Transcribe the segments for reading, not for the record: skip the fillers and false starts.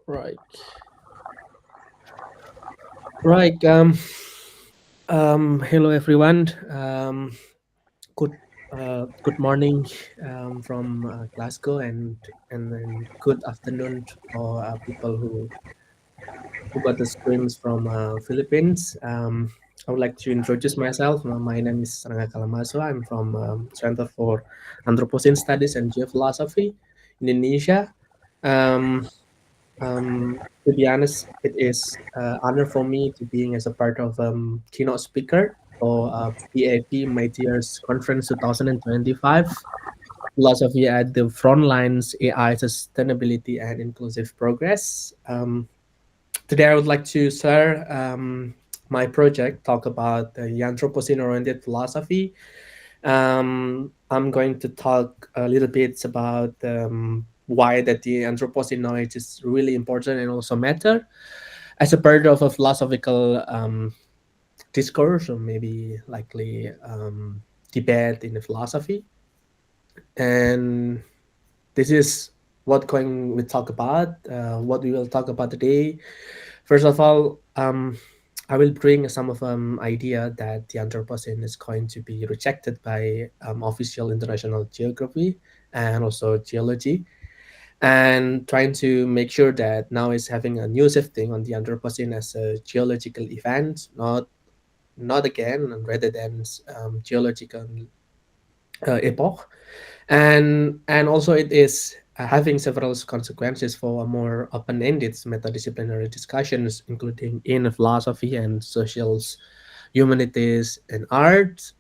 Right. Right. Hello everyone. Good morning from Glasgow, and then good afternoon for people who got the streams from Philippines. I would like to introduce myself. My name is Ranga Kalamaso. I'm from Center for Anthropocene Studies and Geophilosophy, Indonesia. Um, to be honest, it is honor for me to being as a part of keynote speaker for PAP Midyear Conference 2025. Philosophy at the front lines, AI, sustainability, and inclusive progress. Today, I would like to share my project, talk about the Anthropocene-oriented philosophy. I'm going to talk a little bit about why that the Anthropocene knowledge is really important and also matter as a part of a philosophical discourse, or maybe likely debate in the philosophy. And this is what going we talk about. What we will talk about today. First of all, I will bring some of idea that the Anthropocene is going to be rejected by official international geography and also geology, and trying to make sure that now is having a new shifting on the Anthropocene as a geological event, not again, rather than geological epoch, and also it is having several consequences for a more open-ended metadisciplinary discussions, including in philosophy and socials, humanities, and arts.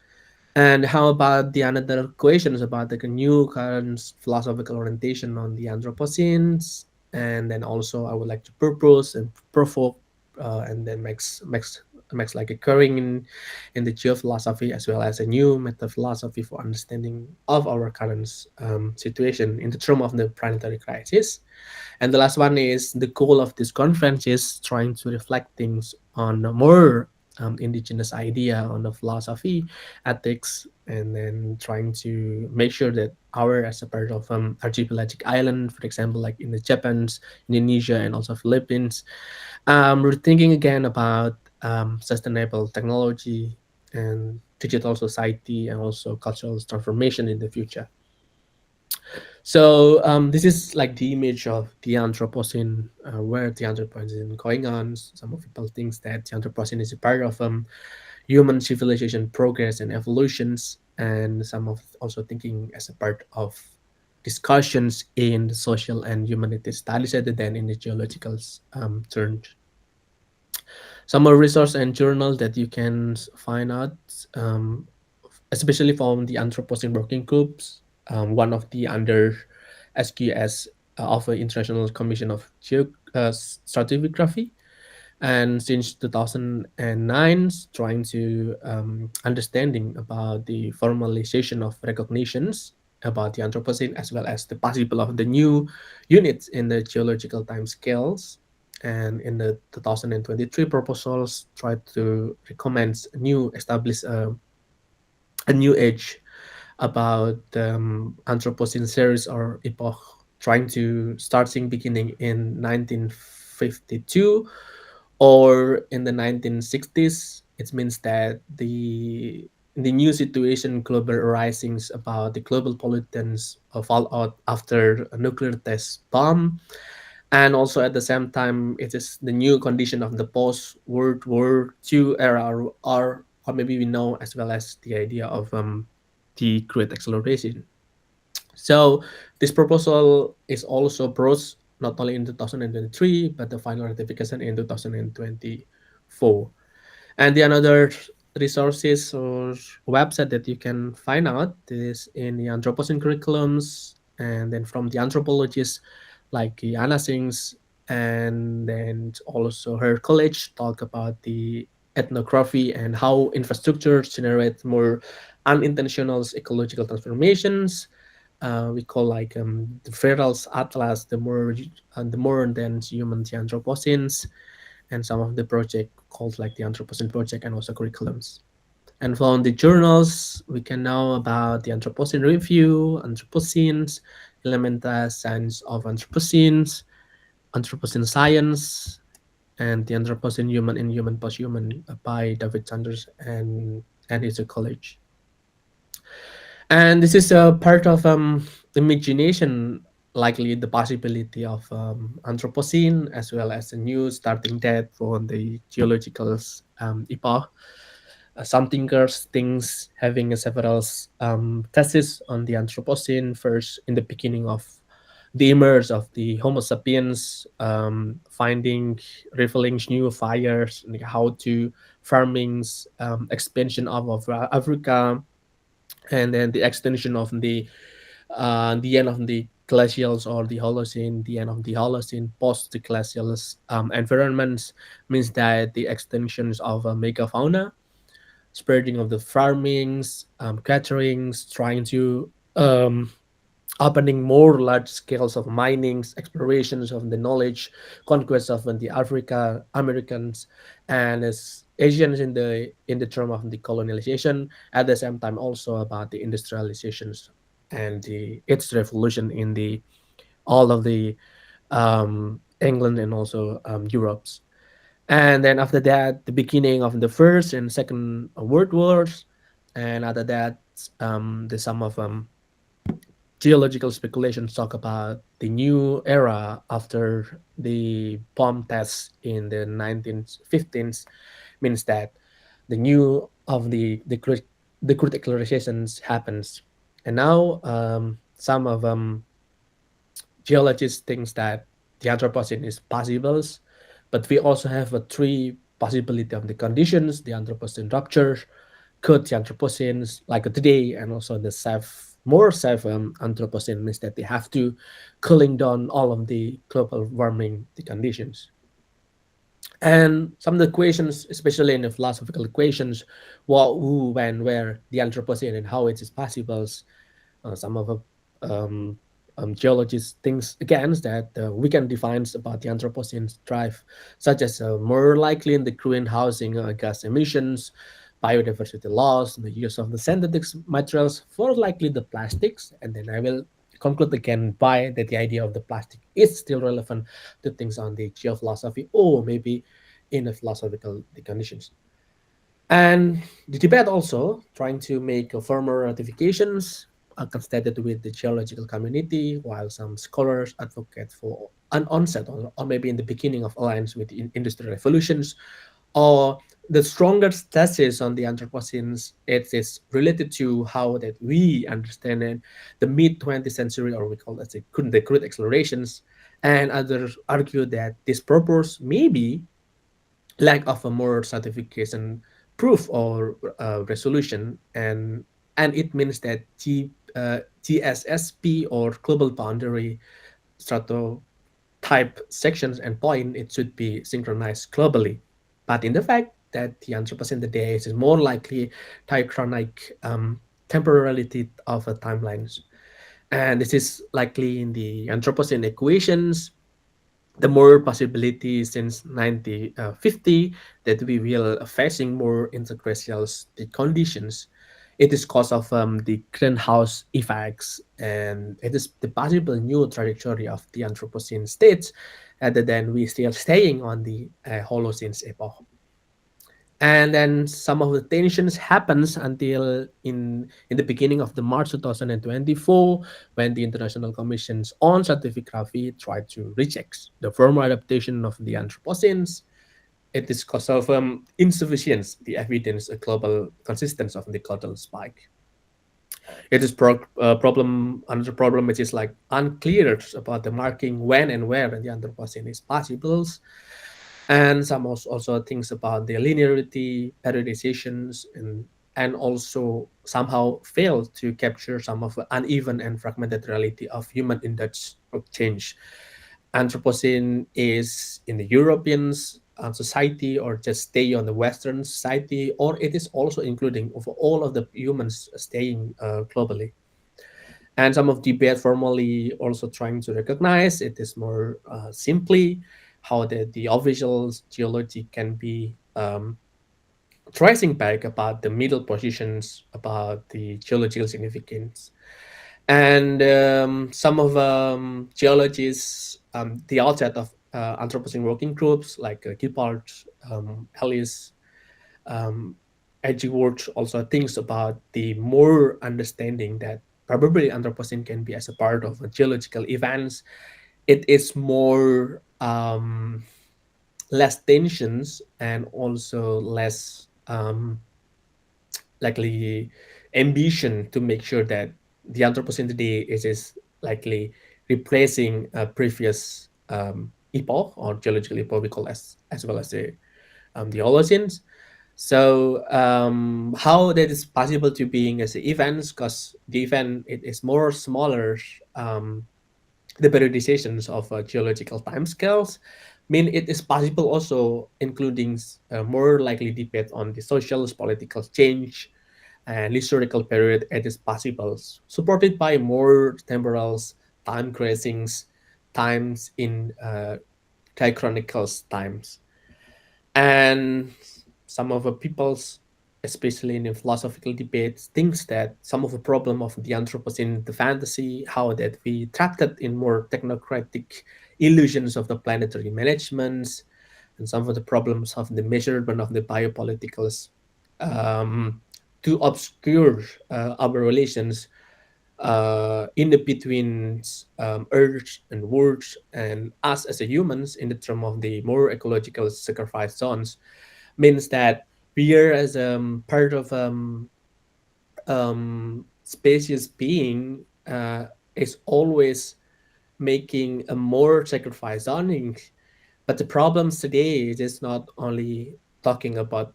And how about the another questions about the new current philosophical orientation on the Anthropocenes? And then also I would like to propose and provoke, and then makes like occurring in the geophilosophy, as well as a new meta philosophy for understanding of our current situation in the term of the planetary crisis. And the last one is the goal of this conference is trying to reflect things on a more indigenous idea on the philosophy, ethics, and then trying to make sure that our as a part of archipelagic island, for example, like in the Japan's, Indonesia, and also Philippines, we're thinking again about sustainable technology and digital society and also cultural transformation in the future. So this is like the image of the Anthropocene, where the Anthropocene is going on. Some of people think that the Anthropocene is a part of human civilization progress and evolutions, and some of also thinking as a part of discussions in the social and humanities studies rather than in the geological terms. Some more resource and journals that you can find out, um, especially from the Anthropocene working groups. One of the under SQS of the International Commission of Stratigraphy, and since 2009, trying to understanding about the formalization of recognitions about the Anthropocene, as well as the possible of the new units in the geological time scales. And in the 2023 proposals, tried to recommend new establish a new age about Anthropocene series or epoch, trying to starting beginning in 1952 or in the 1960s. It means that the new situation, global risings about the global pollutants fallout after a nuclear test bomb, and also at the same time it is the new condition of the post World War II era, or maybe we know as well as the idea of the great acceleration. So this proposal is also brought not only in 2023, but the final ratification in 2024. And the another resources or website that you can find out is in the Anthropocene curriculums, and then from the anthropologists like Anna Sings, and then also her college talk about the ethnography and how infrastructure generate more unintentional ecological transformations. We call like the Ferals Atlas, the more than human the Anthropocenes, and some of the project called like the Anthropocene project and also curriculums. And from the journals, we can know about the Anthropocene Review, Anthropocenes, Elemental Science of Anthropocenes, Anthropocene Science, and the Anthropocene Human in Human Posthuman by David Sanders and his college. And this is a part of imagination, likely the possibility of Anthropocene as well as a new starting date for the geological epoch. Some thinkers thinks having several theses on the Anthropocene first in the beginning of the emerge of the Homo sapiens, finding revealing new fires, like how to farmings, expansion of Africa, and then the extension of the end of the glacials or the Holocene, the end of the Holocene, post the glacials environments means that the extensions of megafauna, spreading of the farmings, gatherings, trying to opening more large scales of minings, explorations of the knowledge, conquest of the Africa Americans, and as Asians in the term of the colonialization. At the same time, also about the industrializations and its revolution in the all of the England and also Europe's. And then after that, the beginning of the First and Second World Wars, and after that, the some of geological speculations talk about the new era after the bomb tests in the 1915s, means that the new of the crude explorations happens. And now some of geologists think that the Anthropocene is possible, but we also have a three possibility of the conditions: the Anthropocene rupture, could the Anthropocenes like today, and also the more safe Anthropocene means that they have to cooling down all of the global warming the conditions. And some of the equations, especially in the philosophical equations, what, who, when, where, the Anthropocene, and how it is possible, some of the geologists thinks against that we can define about the Anthropocene's drive, such as more likely in the greenhousing gas emissions, biodiversity loss, the use of the synthetic materials, for likely the plastics. And then I will conclude again by that the idea of the plastic is still relevant to things on the geophilosophy or maybe in the philosophical the conditions. And the debate also trying to make a firmer ratifications constated with the geological community, while some scholars advocate for an onset or maybe in the beginning of alliance with the industrial revolutions, or the strongest thesis on the Anthropocenes it is related to how that we understand it, the mid 20th century, or we call it the crude explorations, and others argue that this purpose may be lack of a more certification proof or resolution, and it means that GSSP or global boundary strato type sections and point it should be synchronized globally. But in the fact that the Anthropocene today is more likely diachronic temporality of timelines, and this is likely in the Anthropocene equations, the more possibility since 1950 that we will facing more interglacial conditions. It is cause of the greenhouse effects, and it is the possible new trajectory of the Anthropocene states rather than we still staying on the Holocene epoch. And then some of the tensions happens until in the beginning of the March 2024, when the International Commissions on Stratigraphy tried to reject the formal adaptation of the Anthropocenes. It is because of insufficient the evidence a global consistency of the global spike. It is problem another problem which is like unclear about the marking when and where the Anthropocene is possible, and some also things about the linearity, periodizations, and also somehow fail to capture some of the uneven and fragmented reality of human index of change. Anthropocene is in the Europeans society or just stay on the Western society, or it is also including of all of the humans staying globally. And some of debate formally also trying to recognize it is more simply how the official geology can be tracing back about the middle positions about the geological significance. And some of geologists, the outset of Anthropocene working groups like Gippard, Ellis, um, Edgeworth also thinks about the more understanding that probably Anthropocene can be as a part of a geological events. It is more less tensions and also less likely ambition to make sure that the Anthropocene today is likely replacing a previous epoch or geological epoch we call as well as the Holocene. So how that is possible to being as events because the event it is more smaller um, the periodizations of geological timescales mean it is possible also including more likely debate on the social political change and historical period it is possible supported by more temporals time grazings times in diachronical times and some of the people's especially in the philosophical debates thinks that some of the problem of the anthropocene the fantasy how that we trapped it in more technocratic illusions of the planetary managements and some of the problems of the measurement of the biopoliticals um, to obscure our relations in the between earth and words and us as a humans in the term of the more ecological sacrifice zones means that we are as part of species being is always making a more sacrifice zoning. But the problems today is just not only talking about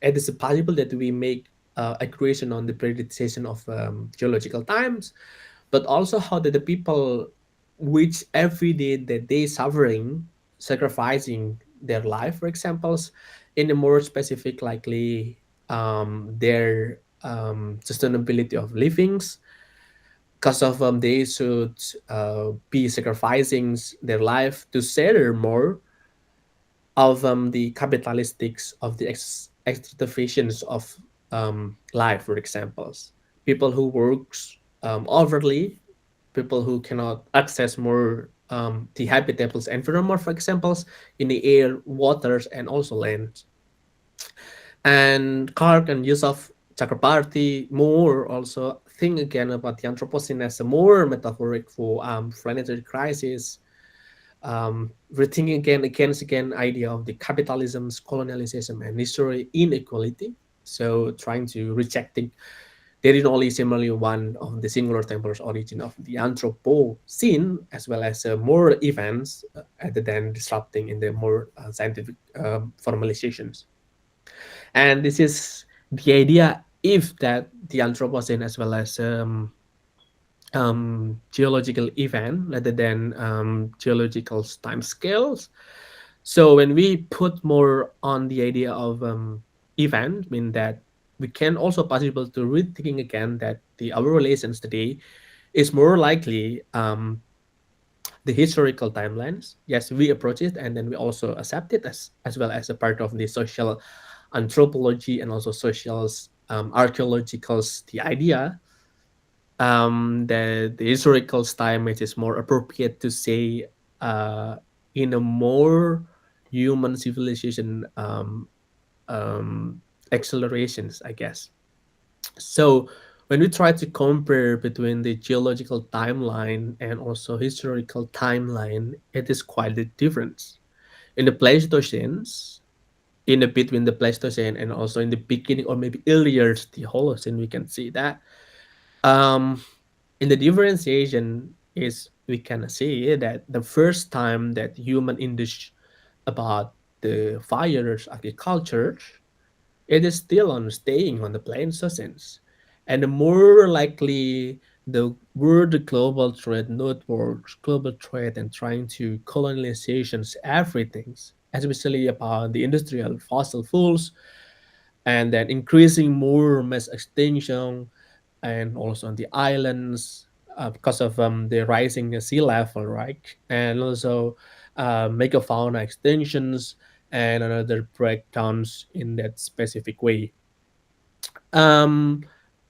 it is possible that we make a creation on the periodization of geological times, but also how that the people which every day that they suffering, sacrificing their life, for examples, in a more specific likely their sustainability of livings because of they should be sacrificing their life to share more of the capitalistics of the extractivations of life, for examples. People who works overly, people who cannot access more the habitable environment, for examples, in the air, waters, and also land. And Clark and Yusuf Chakrabarty more also think again about the Anthropocene as a more metaphoric for planetary crisis rethinking again idea of the capitalism's colonialism and history inequality. So trying to rejecting there is only similarly one of the singular temporal origin of the Anthropocene as well as more events other than disrupting in the more scientific formalizations. And this is the idea if that the Anthropocene as well as geological event rather than geological time scales. So when we put more on the idea of event, mean that we can also possible to rethinking again that the our relations today is more likely the historical timelines. Yes, we approach it and then we also accept it as well as a part of the social anthropology and also social archaeologicals the idea the historical time it is more appropriate to say uh, in a more human civilization um, accelerations, I guess. So when we try to compare between the geological timeline and also historical timeline, it is quite a difference. In the Pleistocene, in the between the Pleistocene and also in the beginning or maybe earlier the Holocene, we can see that um, in the differentiation is we can see that the first time that human industry about the fires agriculture it is still on staying on the Pleistocene, and the more likely the world global trade networks, global trade, and trying to colonizations everything, especially about the industrial fossil fuels, and then increasing more mass extinction and also on the islands because of the rising sea level, right? And also megafauna extinctions and another breakdowns in that specific way. Um,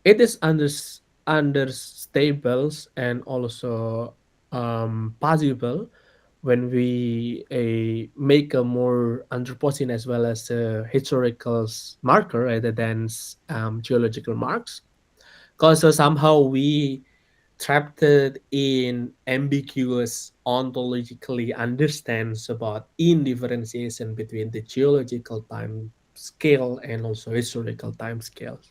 it is under stables and also possible when we make a more Anthropocene as well as a historical marker rather than geological marks, because somehow we trapped it in ambiguous ontologically understands about indifferentiation between the geological time scale and also historical time scales.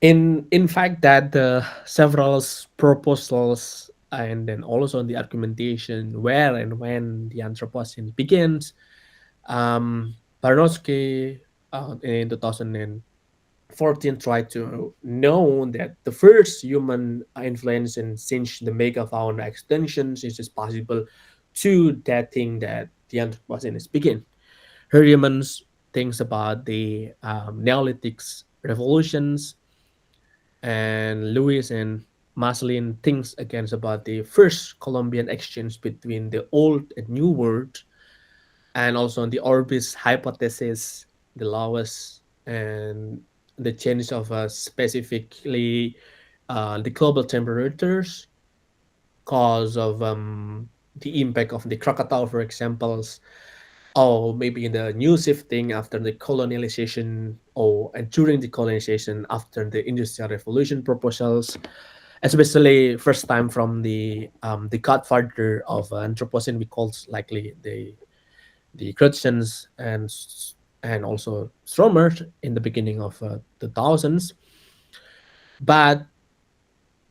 In fact, that the several proposals and then also the argumentation where and when the Anthropocene begins, Barnowski in 2014 tried to know that the first human influence in since the megafauna extinctions is possible to that thing that the Anthropocene is begin. Herriman's thinks about the Neolithic revolutions, and Lewis and Maslin thinks again about the first Columbian exchange between the old and new world, and also on the Orbis hypothesis, the lowest and the change of specifically the global temperatures cause of the impact of the Krakatau, for examples, or maybe in the new shifting after the colonialization or and during the colonization after the industrial revolution proposals, especially first time from the godfather of Anthropocene, we call likely the Christians and also Stromer in the beginning of the thousands. But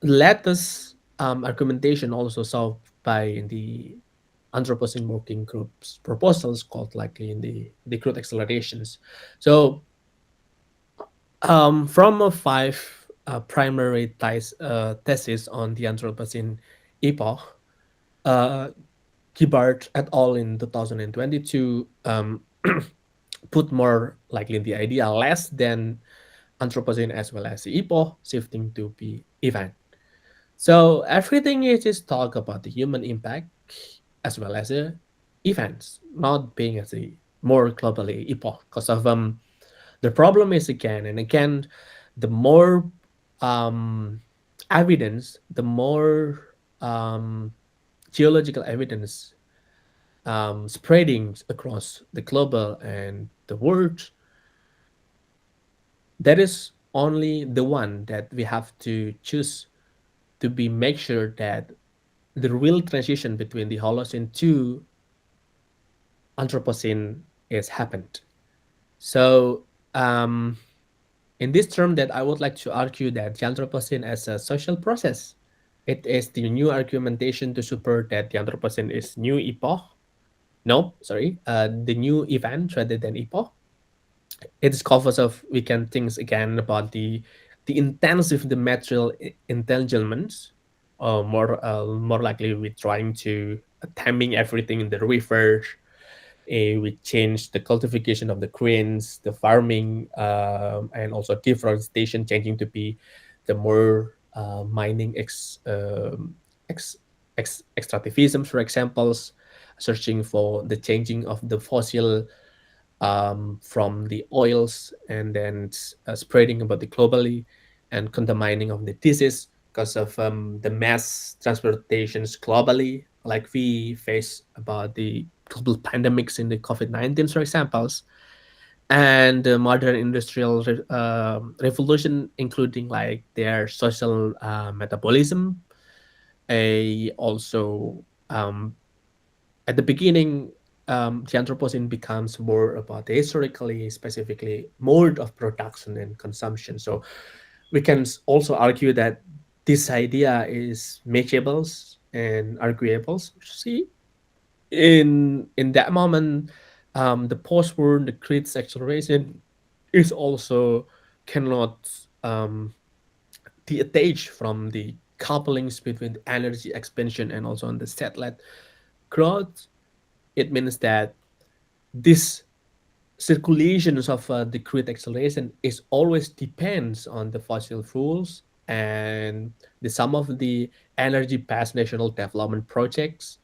latest argumentation also solved by the Anthropocene working groups proposals called likely in the growth accelerations. So from a five primary thesis on the Anthropocene epoch, uh, Gibbard et al. In 2022 put more likely the idea less than Anthropocene as well as the epoch shifting to be event. So everything is just talk about the human impact as well as the events, not being as a more globally epoch. Because of the problem is again and again, the more um, evidence, the more um, geological evidence spreading across the global and the world, that is only the one that we have to choose to be make sure that the real transition between the Holocene to Anthropocene is happened. So in this term that I would like to argue that the Anthropocene as a social process, it is the new argumentation to support that the Anthropocene is new epoch. No, sorry, the new event rather than epoch. It is covers of we can think again about the intensive the material intelligence, more likely we're trying to taming everything in the river. We change the cultivation of the grains, the farming, and also deforestation changing to be the more mining ex, extractivism, for examples, searching for the changing of the fossil from the oils and then spreading about the globally and contaminating of the disease because of the mass transportations globally, like we face about the global pandemics in the COVID-19, for examples, and the modern industrial revolution, including like their social metabolism, a also um, at the beginning, the Anthropocene becomes more about the historically, specifically, mode of production and consumption. So we can also argue that this idea is makeable and arguable. See, in that moment, the post-war, the great acceleration is also cannot um, detach from the couplings between the energy expansion and also on the satellite growth. It means that this circulations of the great acceleration is always depends on the fossil fuels and the some of the energy past national development projects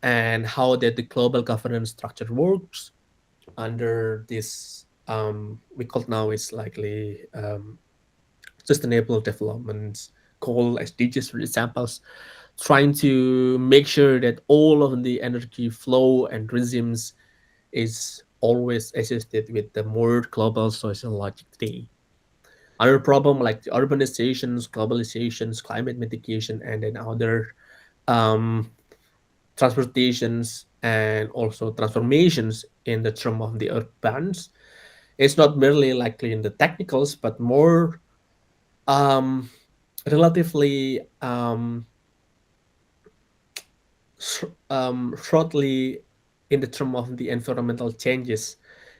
and how that the global governance structure works under this we call now is likely sustainable development goal SDGs for examples. trying to make sure that all of the energy flow and regimes is always assisted with the more global social logic today. Other problem like the urbanizations, globalizations, climate mitigation, and then other um, transportations and also transformations in the term of the urbans. It's not merely likely in the technicals, but more um, relatively shortly in the term of the environmental changes,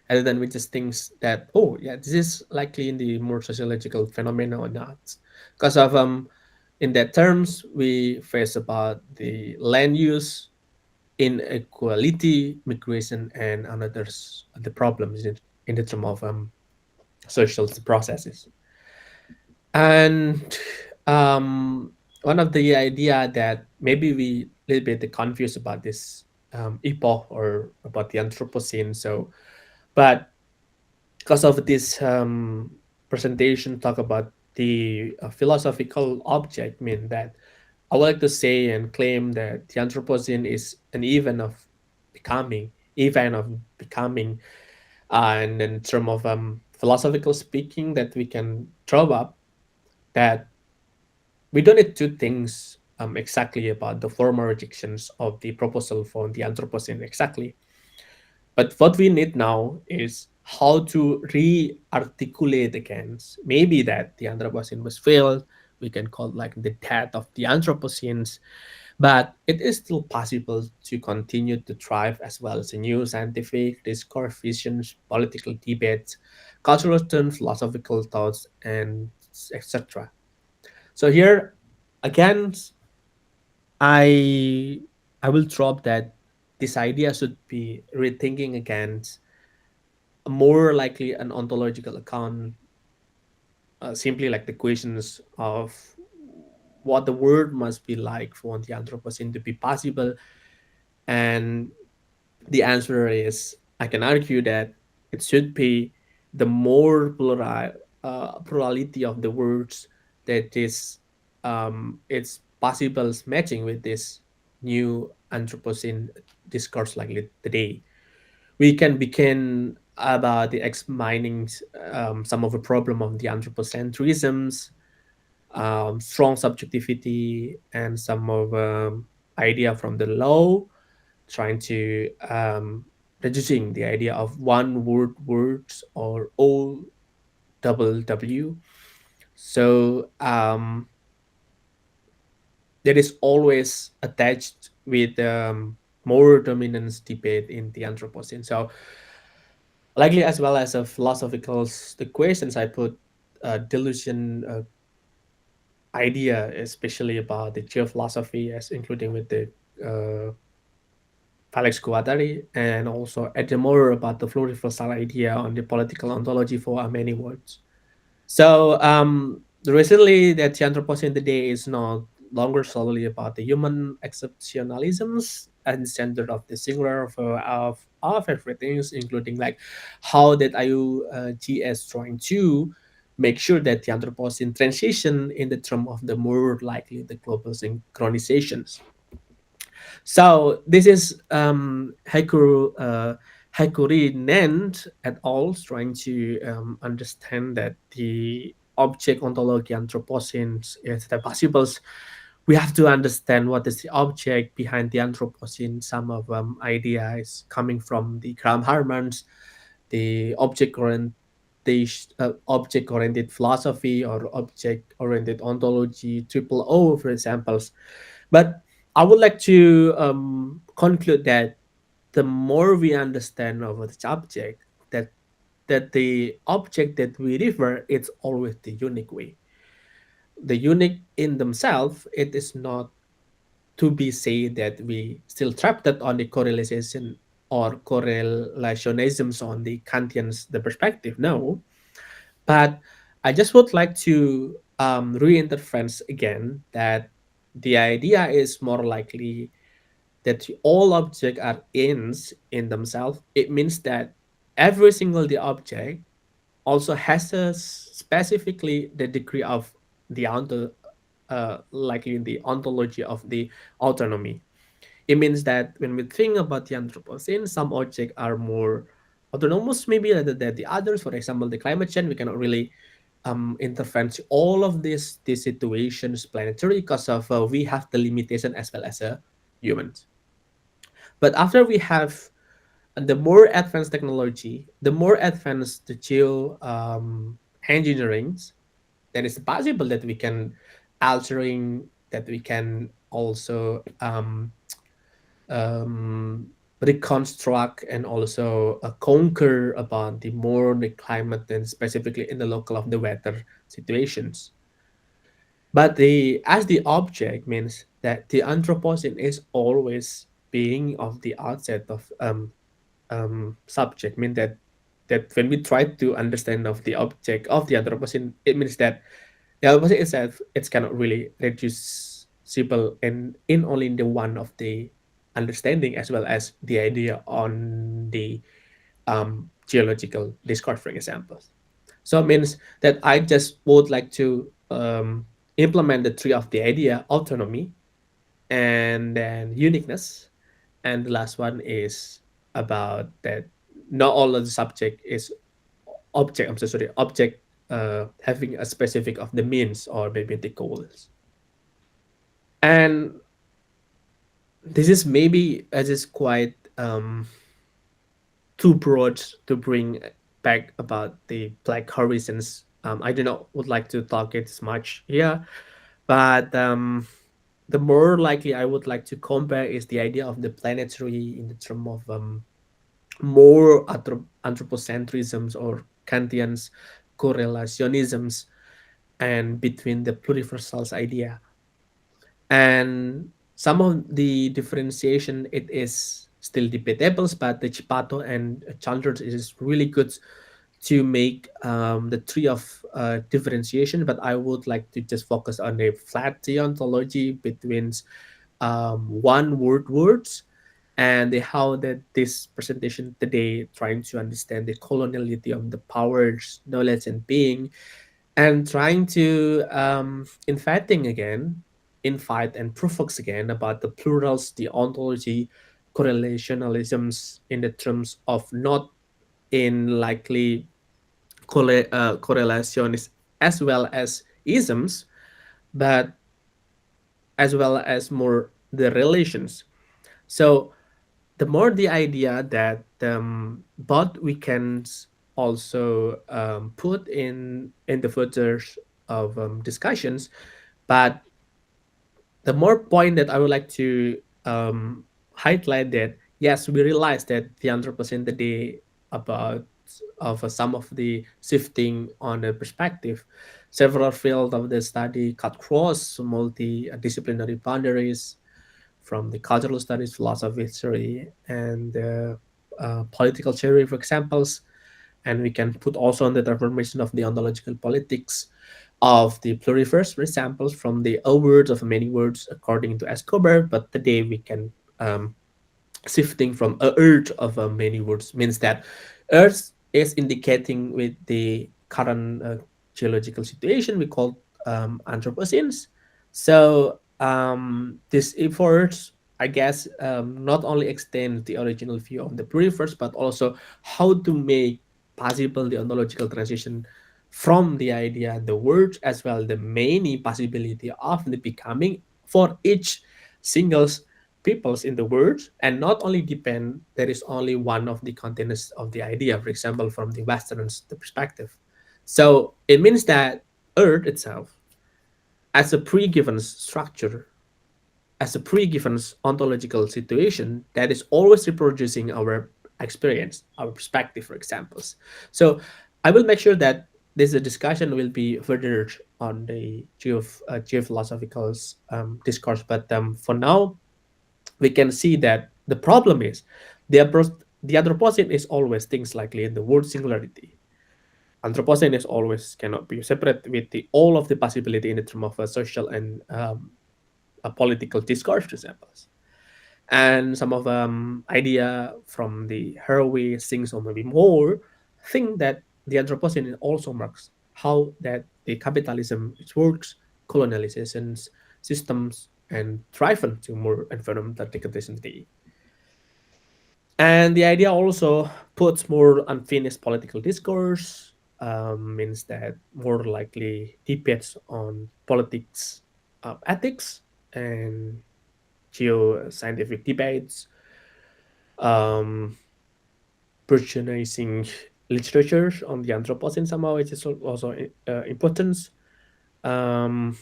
rather than we just thinks that, oh yeah, this is likely in the more sociological phenomena or not, because of in that terms we face about the land use, inequality, migration, and another the problems in the term of social processes. And um, one of the idea that maybe we a little bit confused about this epoch or about the Anthropocene. So, but because of this presentation, talk about the philosophical object, mean that I would like to say and claim that the Anthropocene is an becoming, event of becoming, and in terms of philosophical speaking, that we can throw up that we don't need two things exactly about the former rejections of the proposal for the Anthropocene exactly. But what we need now is how to re-articulate against maybe that the Anthropocene was failed. We can call it like the death of the Anthropocenes, but it is still possible to continue to thrive as well as a new scientific discourse, visions, political debates, cultural terms, philosophical thoughts, and etc. So here again, I I will drop that this idea should be rethinking against more likely an ontological account, simply like the questions of what the world must be like for the Anthropocene to be possible. And the answer is, I can argue that it should be the more plurality of the words that is it's possible matching with this new Anthropocene discourse like today. We can begin about the examining some of the problem of the anthropocentrisms, strong subjectivity, and some of idea from the law, trying to reducing the idea of one word words or O double W. So that is always attached with more dominance debate in the Anthropocene. So likely as well as a philosophical the questions I put delusion idea, especially about the geophilosophy, as including with the uh, Felix Guattari, and also add more about the pluriversal idea on the political ontology for many words. So recently, that the Anthropocene today is no longer solely about the human exceptionalisms and standard of the singular of everything, including like how that IUGS trying to make sure that the Anthropocene transition in the term of the more likely the global synchronizations. So this is Haikuri Nent et al. Trying to understand that the object ontology anthropocene is the possibles. We have to understand what is the object behind the anthropocene. Some of ideas coming from the Graham Harman's, the object oriented philosophy or object oriented ontology, triple O, for examples. But I would like to conclude that the more we understand of the object, that the object that we refer, it's always the unique way. The unique in themselves, it is not to be said that we still trapped it on the correlation or correlationisms on the Kantian's the perspective. No, but I just would like to reinterference again that the idea is more likely that all objects are ends in themselves. It means that every single the object also has a specifically the degree of the likely in the ontology of the autonomy. It means that when we think about the Anthropocene, some objects are more autonomous, maybe rather than the others. For example, the climate change, we cannot really intervene to all of these situations planetary because of we have the limitation as well as humans. But after we have the more advanced technology, the more advanced the geo engineering, then it's possible that we can altering that we can also um, reconstruct and also conquer about the more the climate and specifically in the local of the weather situations. But the as the object means that the Anthropocene is always being of the outset of subject, mean that when we try to understand of the object of the Anthropocene, it means that the Anthropocene itself it's cannot really reducible in only the one of the understanding as well as the idea on the geological discourse, for example. So it means that I just would like to implement the three of the idea autonomy and then uniqueness, and the last one is about that not all of the subject is object. I'm so sorry, object having a specific of the means or maybe the goals. And this is maybe as is quite too broad to bring back about the black horizons. I do not would like to talk it as much here, but the more likely I would like to compare is the idea of the planetary in the term of more anthropocentrisms or Kantian's correlationisms and between the pluriversals idea. And some of the differentiation it is still debatable, but the Chipato and Chandler is really good to make the three of differentiation. But I would like to just focus on a flat deontology between one word words and how that this presentation today trying to understand the coloniality of the powers, knowledge, and being, and trying to infighting again, invite and provokes again about the plurals, the ontology, correlationalisms in the terms of not in likely correlations as well as isms, but as well as more the relations. So the more the idea that both we can also put in the footers of discussions, but the more point that I would like to highlight that yes, we realize that the Anthropocene today about of some of the shifting on the perspective, several fields of the study cut cross multi-disciplinary boundaries from the cultural studies, philosophy, history, and political theory, for examples. And we can put also on the transformation of the ontological politics of the pluriverse, for example, from the O words of many words according to Escobar. But today we can shifting from a earth of many words means that earth is indicating with the current geological situation we call anthropocenes. So this efforts I guess not only extend the original view of the pluriverse but also how to make possible the ontological transition from the idea the words as well the many possibility of the becoming for each singles peoples in the world and not only depend there is only one of the containers of the idea, for example from the western's the perspective. So it means that earth itself as a pre-given structure, as a pre-given ontological situation that is always reproducing our experience, our perspective, for examples. So I will make sure that this discussion will be further on the geophilosophical discourse, but for now we can see that the problem is the, the Anthropocene is always things like in the word singularity. Anthropocene is always cannot be separate with the all of the possibility in the term of a social and a political discourse, for example. And some of idea from the Herway things or maybe more think that the Anthropocene also marks how that the capitalism it works, colonializations systems and driven to more environmental degradation. And the idea also puts more unfinished political discourse, means that more likely debates on politics, ethics, and geoscientific debates, um, patronizing literature on the Anthropocene somehow, which is also important. Um,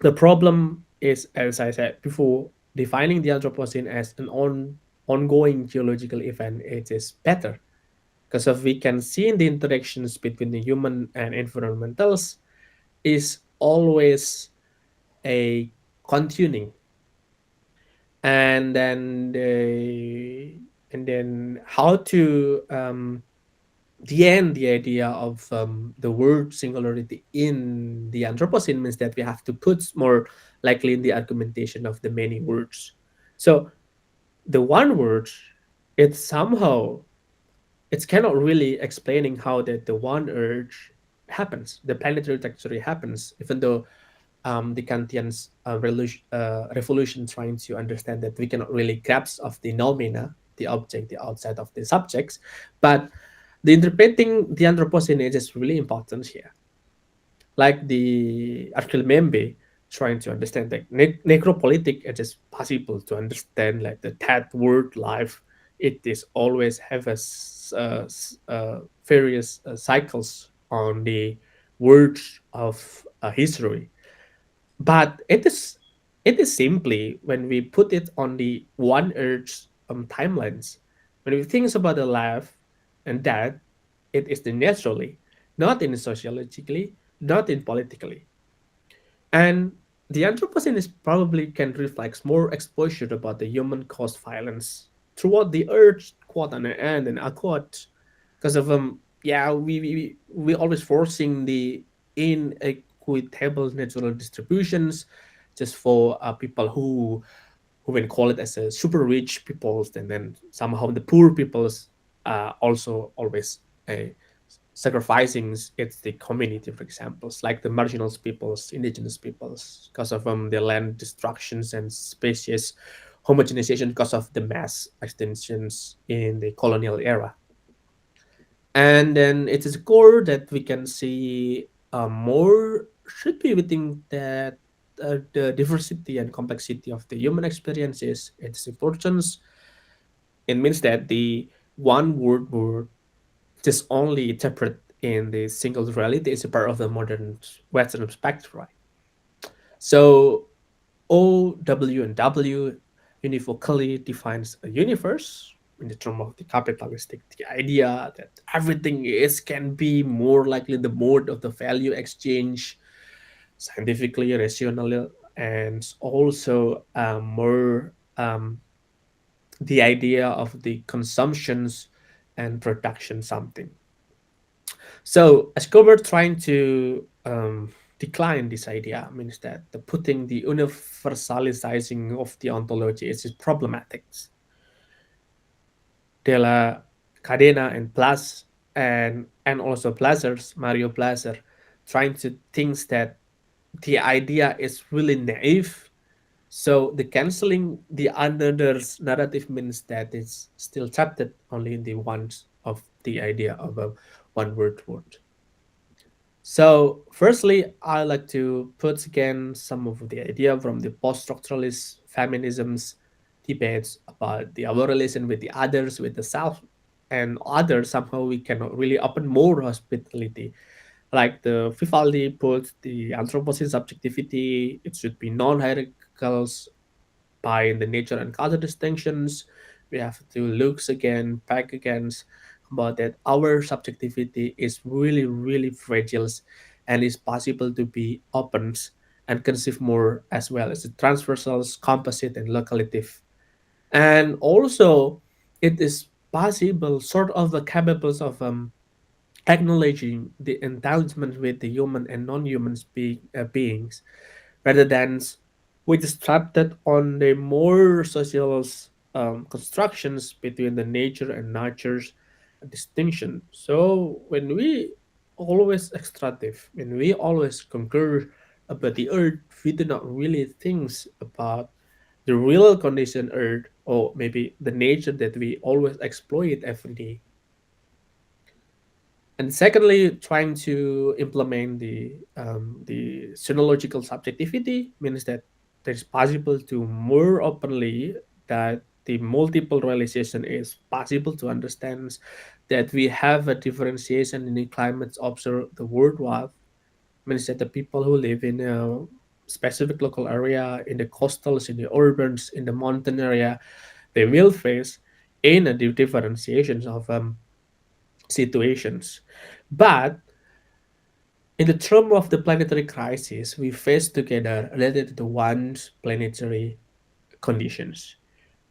the problem is, as I said before, defining the Anthropocene as an ongoing geological event. It is better because if we can see in the interactions between the human and environmentals is always a continuing, and then how to the end the idea of the word singularity in the Anthropocene means that we have to put more likely in the argumentation of the many words. So the one word, it's somehow, it's cannot really explaining how that the one urge happens, the planetary trajectory happens, even though the Kantian's revolution trying to understand that we cannot really grasp of the noumena, the object, the outside of the subjects, but the interpreting the Anthropocene is really important here. Like the Membe trying to understand that necropolitic, it is possible to understand like the that word life. It is always have a various cycles on the words of history, but it is simply when we put it on the one Earth timelines. When we think about the life and death, it is the naturally, not in sociologically, not in politically. And the Anthropocene is probably can reflect more exposure about the human caused violence throughout the Earth, quote and end and a quote, because of yeah, we always forcing the inequitable natural distributions just for people who can call it as a super rich peoples, and then somehow the poor peoples also always sacrificing it's the community, for examples like the marginal peoples, indigenous peoples, because of the land destructions and species homogenization because of the mass extinctions in the colonial era. And then it is a core that we can see more should be within that the diversity and complexity of the human experiences, its importance. It means that the one word just only interpret in the single reality is a part of the modern Western spectrum, right? So O, W, and W univocally defines a universe in the term of the capitalistic, the idea that everything is can be more likely the mode of the value exchange, scientifically, rationally, and also more the idea of the consumptions and production something. So Escobar trying to decline this idea means that the putting the universalizing of the ontology is problematic. De la Cadena and Plus and also Blazers, Mario Blazer, trying to think that the idea is really naive. So the canceling the another's narrative means that it's still trapped only in the ones of the idea of a one word. So, firstly, I like to put again some of the idea from the post-structuralist feminism's debates about the our relation with the others, with the self, and others. Somehow we cannot really open more hospitality. Like the Vivaldi put the Anthropocene subjectivity, it should be non-hierarchical by the nature and culture distinctions. We have to look again, back against about that our subjectivity is really, really fragile and is possible to be opened and conceive more as well as the transversals, composite, and localative. And also, it is possible, sort of the capable of acknowledging the entanglement with the human and non-human beings rather than which is trapped on the more social constructions between the nature and nurture's distinction. So when we always extractive, when we always concur about the earth, we do not really think about the real condition earth, or maybe the nature that we always exploit every day. And secondly, trying to implement the synological subjectivity means that it's possible to more openly that the multiple realization is possible to understand that we have a differentiation in the climates observed the worldwide. Means that the people who live in a specific local area, in the coastals, in the urbans, in the mountain area, they will face in a differentiations of situations. But in the term of the planetary crisis, we face together related to one's planetary conditions.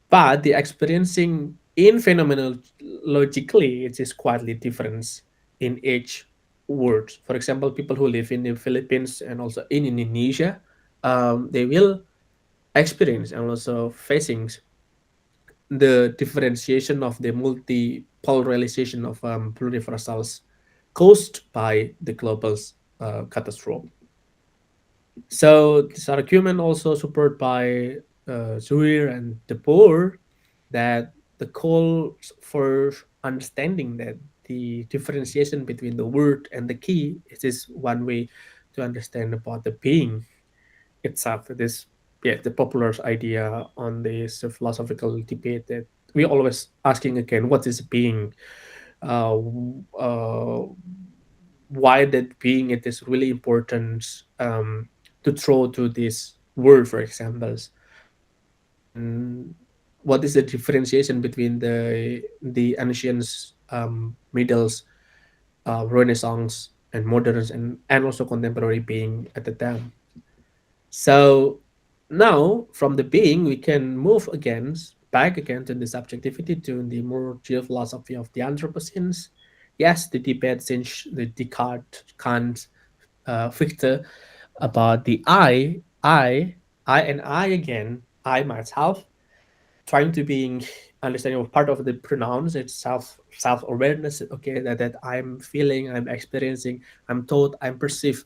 But the experiencing in phenomenologically, it is quite different in each world. For example, people who live in the Philippines and also in Indonesia, they will experience and also facing the differentiation of the multi-polarization of pluriversals caused by the global catastrophe. So this argument also supported by Zuir and De Boer that the call for understanding that the differentiation between the word and the key is one way to understand about the being itself. This, yeah, the popular idea on this philosophical debate that we always asking again, what is being? Uh, uh, why that being it is really important to throw to this word, for examples, and what is the differentiation between the ancient, middles, Renaissance, and moderns, and also contemporary being at the time. So now from the being we can move again back again to the subjectivity to the more geophilosophy of the Anthropocene. Yes, the debate since the Descartes, Kant, Fichte about the I, and I again, I myself, trying to being understanding of part of the pronouns. It's self awareness. Okay, that I'm feeling, I'm experiencing, I'm told, I'm perceived,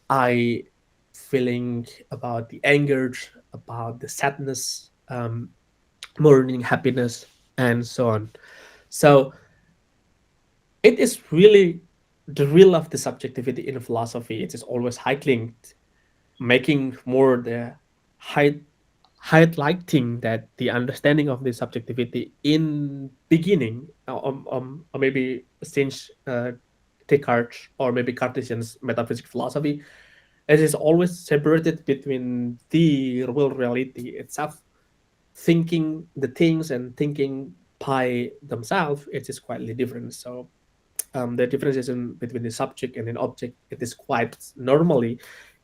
I feeling about the anger, about the sadness, mourning, happiness, and so on. So it is really the real of the subjectivity in philosophy. It is always highlighting, making more the high highlighting that the understanding of the subjectivity in beginning, or maybe since Descartes or maybe Cartesian's metaphysics philosophy, it is always separated between the real reality itself, thinking the things and thinking by themselves. It is quite different. So the differentiation between the subject and an object, it is quite normally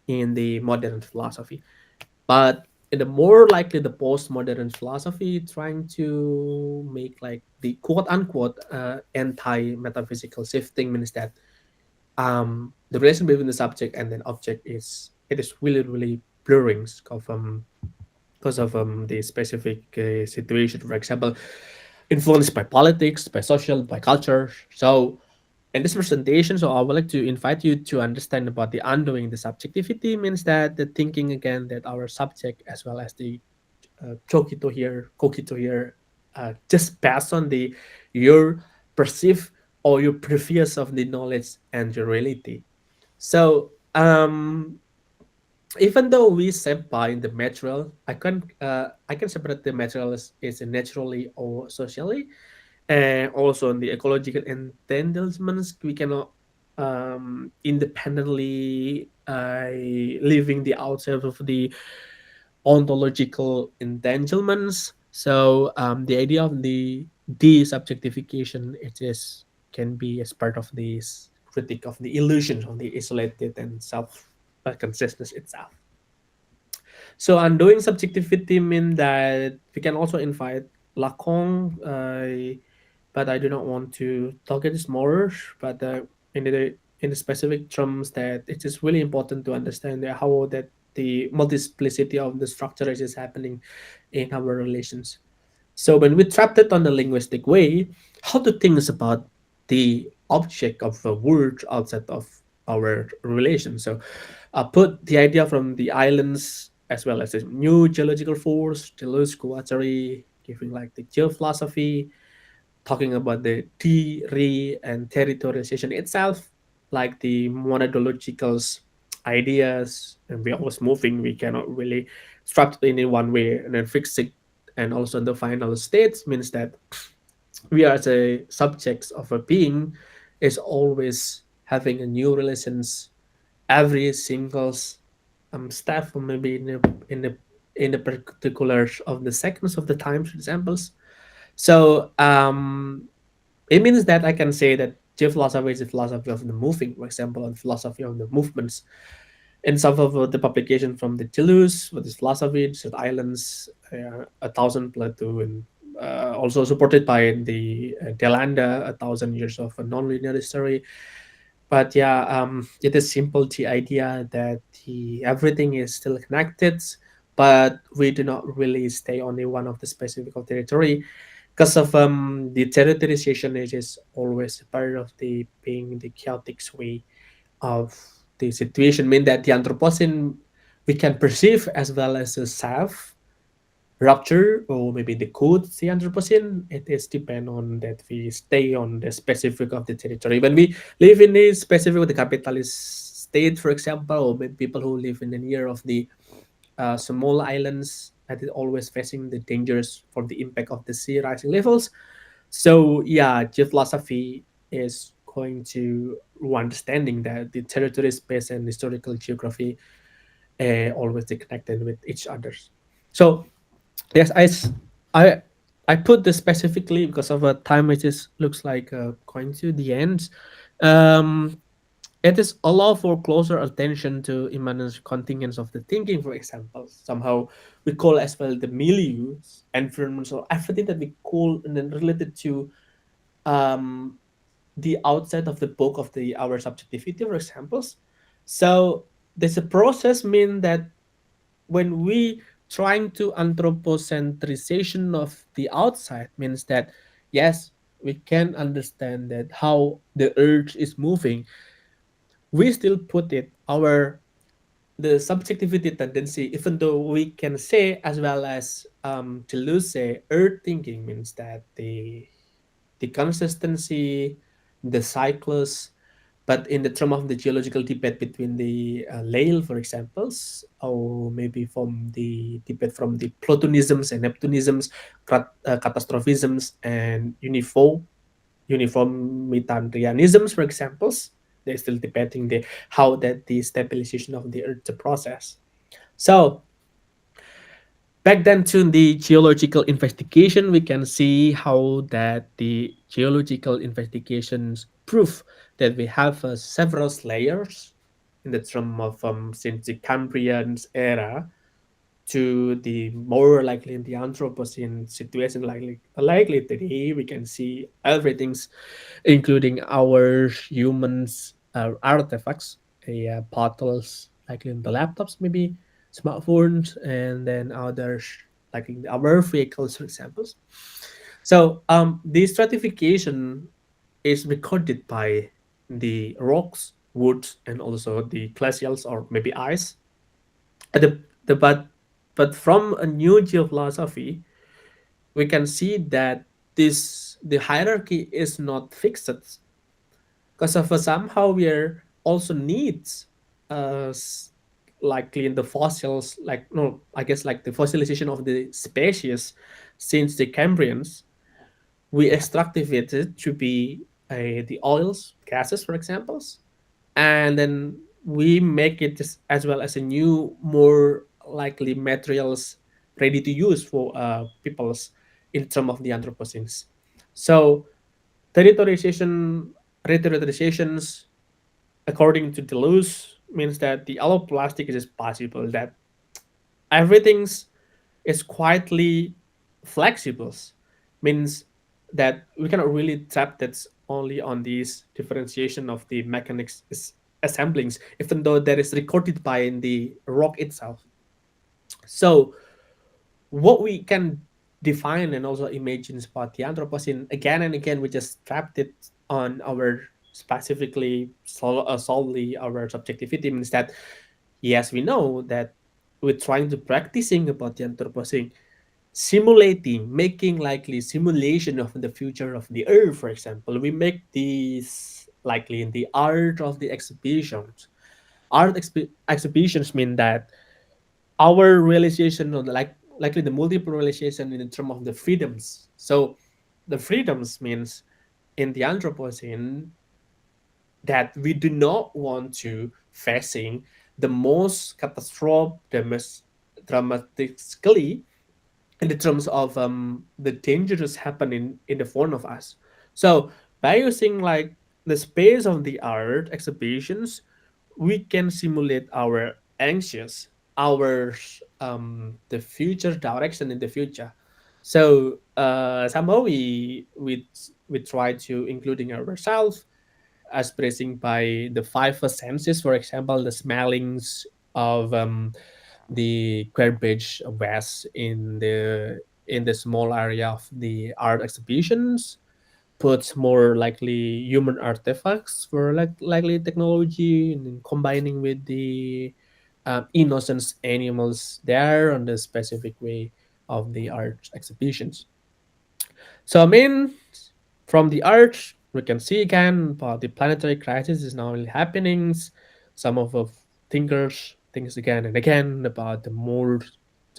in the modern philosophy. But in the more likely the postmodern philosophy, trying to make like the quote unquote anti metaphysical shifting means that the relation between the subject and then object is, it is really really blurring because of the specific situation. For example, influenced by politics, by social, by culture. So in this presentation, so I would like to invite you to understand about the undoing the subjectivity means that the thinking again that our subject as well as the Kokito here, just pass on the your perceive or your previous of the knowledge and your reality. So even though we shape by the material, I can separate the material is naturally or socially, and also in the ecological entanglements we cannot independently leaving the outside of the ontological entanglements. So the idea of the desubjectification, it is can be as part of this critique of the illusion of the isolated and self consciousness itself. So undoing subjectivity mean that we can also invite Lacan, but I do not want to talk it more. But in the specific terms, that it is really important to understand how that the multiplicity of the structure is happening in our relations. So when we trapped it on the linguistic way, how to think about the object of a word outside of our relation. So put the idea from the islands as well as a new geological force, Deleuze, Guattari, giving like the geophilosophy, talking about the T, re, and territorialization itself, like the monadological ideas, and we're always moving, we cannot really strapped in one way and then fix it. And also the final states means that we are the subjects of a being is always having a new relations every single step, or maybe in the particulars of the seconds of the time, for examples. So it means that I can say that geophilosophy is the philosophy of the moving, for example, and philosophy of the movements. In some of the publication from the Toulouse, with this philosophy, the islands, a thousand plateau, and also supported by the Delanda, a thousand years of a non-linear history. But yeah, it is simple the idea that everything is still connected, but we do not really stay only one of the specific of territory because of the territorialization. It is always part of the being the chaotic way of the situation. Mean that the Anthropocene we can perceive as well as a self rupture, or maybe the code the Anthropocene. It is depend on that we stay on the specific of the territory. When we live in a specific of the capitalist state, for example, or maybe people who live in the near of the small islands that is always facing the dangers from the impact of the sea rising levels. So yeah, geophilosophy is going to understanding that the territory, space, and historical geography always connected with each others. So yes, I I put this specifically because of a time which is looks like going to the end. Um, it is allow for closer attention to immanent contingents of the thinking, for example. Somehow we call as well the milieu, environments, or everything that we call and then related to um, the outside of the book of the our subjectivity, for examples. So there's a process mean that when we trying to anthropocentrization of the outside means that yes, we can understand that how the earth is moving, we still put it our the subjectivity tendency, even though we can say as well as Deleuze say earth thinking means that the consistency, the cycles, but in the term of the geological debate between the Lail, for examples, or maybe from the debate from the Platonisms and Neptunisms, catastrophisms, and uniformitarianisms, for examples, they're still debating the how that the stabilization of the Earth the process. So back then to the geological investigation, we can see how that the geological investigations prove that we have several layers in the term of since the Cambrian era to the more likely in the Anthropocene situation, likely today we can see everything's including our humans artifacts, bottles, like in the laptops, maybe smartphones, and then others like in our vehicles, for examples. So the stratification is recorded by the rocks, woods, and also the glacials or maybe ice. The but from a new geophilosophy, we can see that this the hierarchy is not fixed because of somehow we are also needs uh s- likely in the fossils, like no I guess like the fossilization of the species since the Cambrians, we extractivated to be the oils gases, for examples, and then we make it as well as a new more likely materials ready to use for peoples in terms of the anthropocenes. So territorialization territorializations according to Deleuze means that the alloplastic is possible, that everything's is quietly flexible, means that we cannot really trap that only on these differentiation of the mechanics assemblings, even though that is recorded by in the rock itself. So what we can define and also imagine about the Anthropocene again and again, we just trapped it on our specifically solely our subjectivity means that yes, we know that we're trying to practicing about the Anthropocene, simulating, making likely simulation of the future of the Earth, for example. We make these likely in the art of the exhibitions. Exhibitions mean that our realization of the, likely the multiple realization in terms of the freedoms. So the freedoms means in the Anthropocene that we do not want to facing the most catastrophe, the most dramatically in the terms of the dangers happening in the front of us. So by using like the space of the art exhibitions, we can simulate our anxious, our the future direction in the future. So somehow we try to including ourselves expressing by the five senses, for example, the smellings of the garbage waste in the small area of the art exhibitions, puts more likely human artifacts for likely technology and then combining with the innocent animals there on the specific way of the art exhibitions. So I mean, from the Earth, we can see again about the planetary crisis is now happening. Some of the thinkers thinks again and again about the more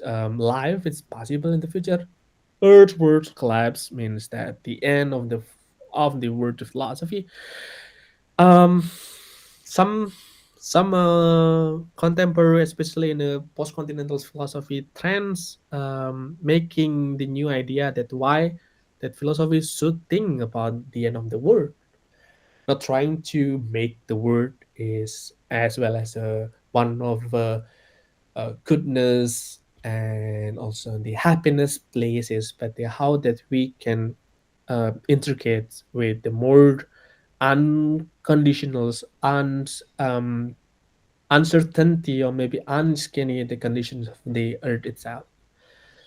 life is possible in the future. Earth world collapse means that the end of the world philosophy. Um, some contemporary, especially in the post-continental philosophy trends, making the new idea that why that philosophy should think about the end of the world, not trying to make the world is as well as one of goodness and also the happiness places, but how that we can integrate with the more unconditionals and uncertainty or maybe unskinny the conditions of the earth itself.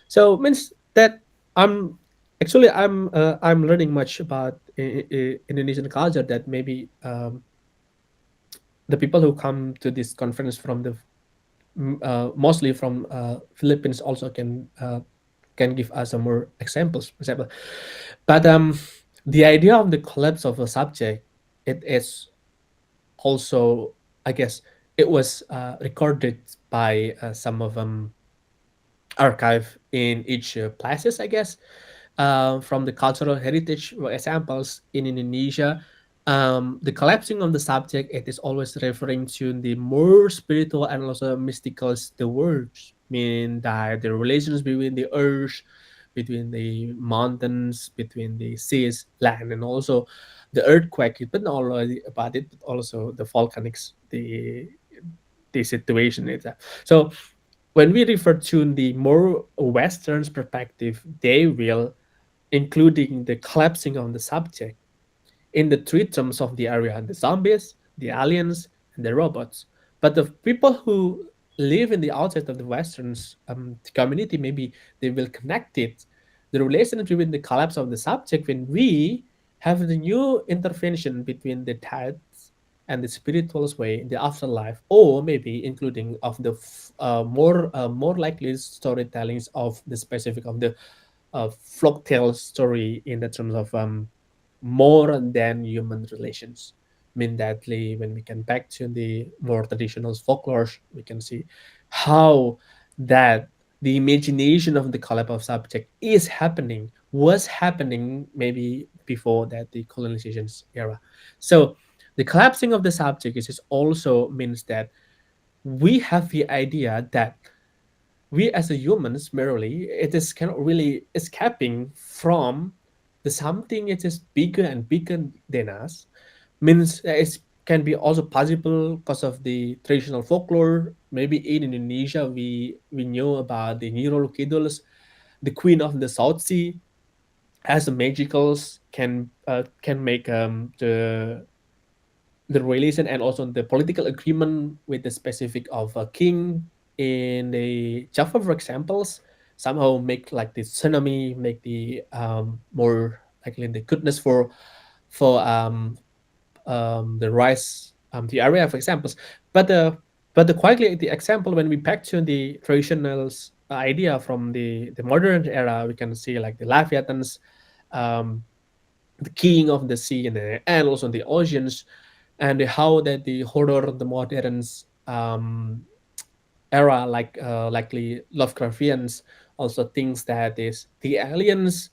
So means that I'm I'm learning much about Indonesian culture that maybe the people who come to this conference from the mostly from Philippines also can give us some more examples, for example. But the idea of the collapse of a subject, it is also, I guess, it was recorded by some of archive in each places, I guess, from the cultural heritage examples in Indonesia. The collapsing of the subject, it is always referring to the more spiritual and also mystical the words, mean that the relations between the earth, between the mountains, between the seas, land, and also the earthquake, but not only about it, but also the volcanics, the situation itself. So when we refer to the more Western perspective, they will including the collapsing of the subject in the three terms of the area: the zombies, the aliens, and the robots. But the people who live in the outside of the Western community, maybe they will connect it, the relationship between the collapse of the subject when we have the new intervention between the deaths and the spiritual way in the afterlife, or maybe including of the more likely storytellings of the specific of the folk tale story in the terms of more than human relations. Mean that when we can back to the more traditional folklore, we can see how that the imagination of the collapse of subject is happening, was happening maybe before that the colonization's era. So the collapsing of the subject is also means that we have the idea that we as a humans merely it is cannot really escaping from the something it is bigger and bigger than us, means it can be also possible because of the traditional folklore. Maybe in Indonesia we know about the Niro Lukiduls, the queen of the South Sea, as the magicals can make the relation and also the political agreement with the specific of a king in the Java, for examples, somehow make like the tsunami, make the more likely the goodness for the rice the area for examples. But the quietly the example when we back to the traditional idea from the modern era, we can see like the Leviathans, um, the king of the sea and also the oceans, and how that the horror of the modern era, like likely Lovecraftians, also thinks that is the aliens,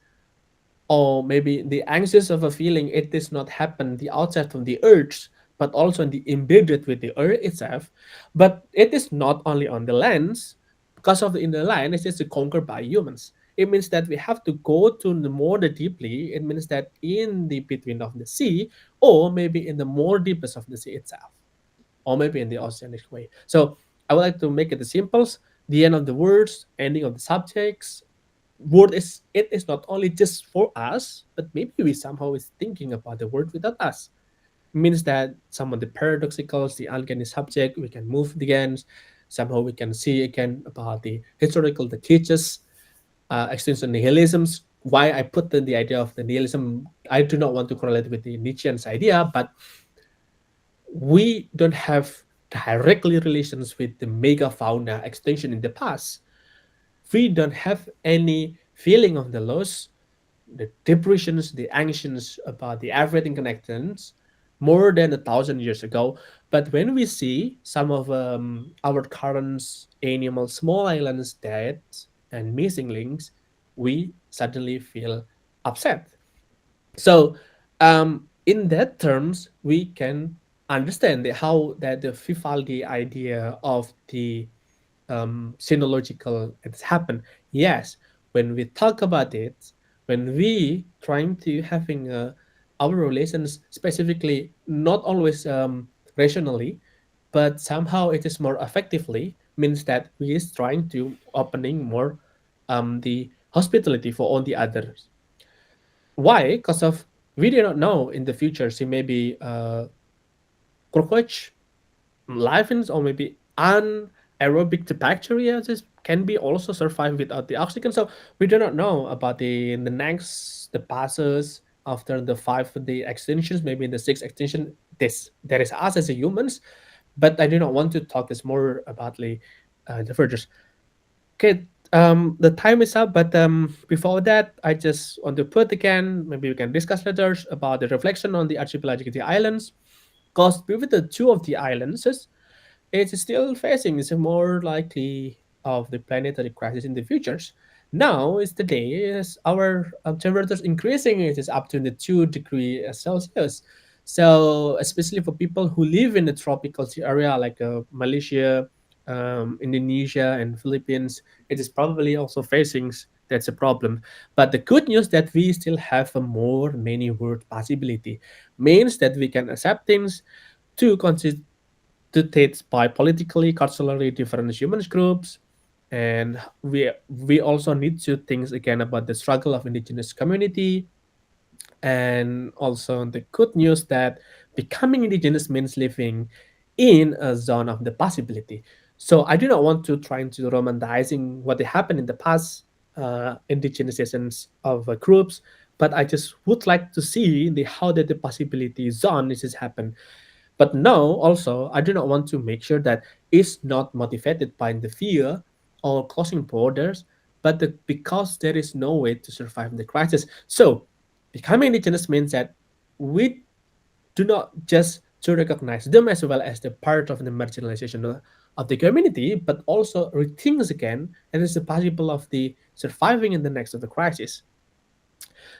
or maybe the anxious of a feeling it does not happen the outside from the earth, but also in the embedded with the earth itself. But it is not only on the lands, because of the inner line it is conquered by humans. It means that we have to go to the more the deeply. It means that in the between of the sea, or maybe in the more deepest of the sea itself, or maybe in the oceanic way. So I would like to make it the simples, the end of the words, ending of the subjects. Word is it is not only just for us, but maybe we somehow is thinking about the word without us. Means that some of the paradoxicals, the uncanny subject, we can move again. Somehow we can see again about the historical, the teachers, extension nihilisms. Why I put the idea of the nihilism, I do not want to correlate with the Nietzschean's idea, but we don't have directly relations with the megafauna extinction in the past. We don't have any feeling of the loss, the depressions, the anxieties about the everything connections more than 1,000 years ago. But when we see some of our current animal small islands dead and missing links, we suddenly feel upset. So, in that terms, we can understand how that the Vivaldi idea of the synological it's happened. Yes, when we talk about it, when we trying to having our relations specifically, not always rationally, but somehow it is more effectively, means that we is trying to opening more the hospitality for all the others. Why? Because of we do not know in the future. See, maybe cockroach lichens or maybe anaerobic bacteria just can be also survive without the oxygen. So we do not know about the next the passes after the 5 day extinctions, maybe in the 6 extinction. This there is us as a humans, but I do not want to talk this more about the further. Okay, the time is up, but before that, I just want to put again, maybe we can discuss later about the reflection on the archipelagic of the islands. Because with the two of the islands, it's still facing is more likely of the planetary crisis in the futures. Now is the day is our temperatures increasing. It is up to the 2 degree Celsius. So especially for people who live in the tropical area like Malaysia, Indonesia, and Philippines, it is probably also facing that's a problem. But the good news that we still have a more many word possibility means that we can accept things to constituted by politically, culturally different human groups. And we also need to think again about the struggle of indigenous community, and also the good news that becoming indigenous means living in a zone of the possibility. So I do not want to try to romanticizing what happened in the past indigenizations of groups, but I just would like to see the how that the possibility zone is happen. But now, also, I do not want to make sure that it's not motivated by the fear or closing borders, but because there is no way to survive the crisis. So, becoming indigenous means that we do not just to recognize them as well as the part of the marginalization of the community, but also rethink again, and it's possible of the surviving in the next of the crisis.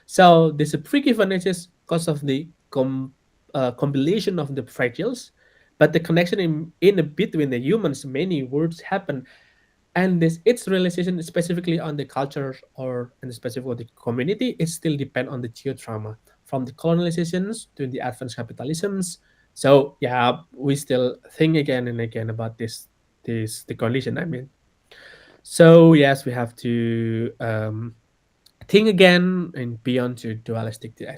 So there's a pre-given edges because of the compilation of the fragiles, but the connection in between the humans, many words happen, and this its realization specifically on the culture or in the specific of the community, it still depend on the geotrauma from the colonizations to the advanced capitalisms. So yeah, we still think again and again about this the condition. I mean, so yes, we have to think again and beyond to dualistic to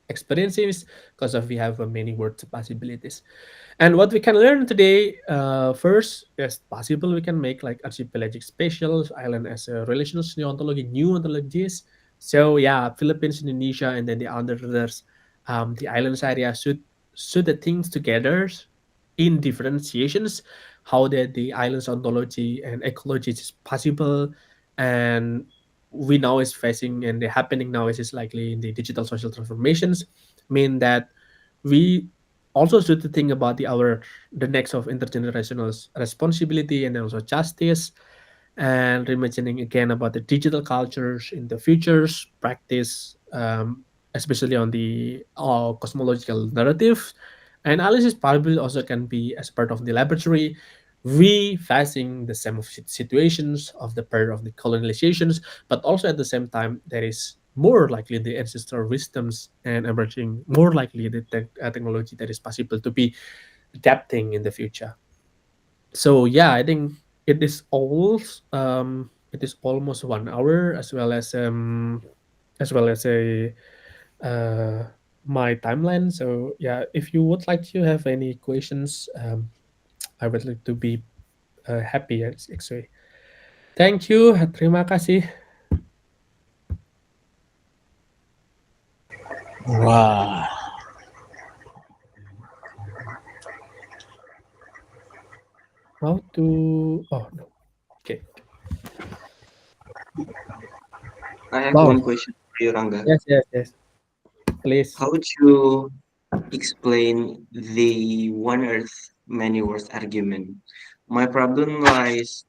experiences because of we have many words possibilities. And what we can learn today, first, is possible we can make like archipelagic spatial island as a relational new ontology, new ontologies. So yeah, Philippines, Indonesia, and then the others the islands area should the things together in differentiations, how the islands ontology and ecology is possible, and we now is facing and the happening now is likely in the digital social transformations, mean that we also should to think about the next of intergenerational responsibility and also justice, and reimagining again about the digital cultures in the futures practice, especially on the cosmological narrative. And analysis probably also can be as part of the laboratory, we facing the same of situations of the part of the colonizations, but also at the same time there is more likely the ancestral wisdoms and emerging more likely the technology that is possible to be adapting in the future. So yeah, I think it is almost 1 hour, as well as a uh, my timeline. So yeah, if you would like to have any questions, I would like to be happy actually. Thank you, terima kasih. Wow. How to? Oh no. Okay. I have Wow. one question for you, Ranga. Yes, yes, yes. Please. How would you explain the one Earth, many worlds argument? My problem lies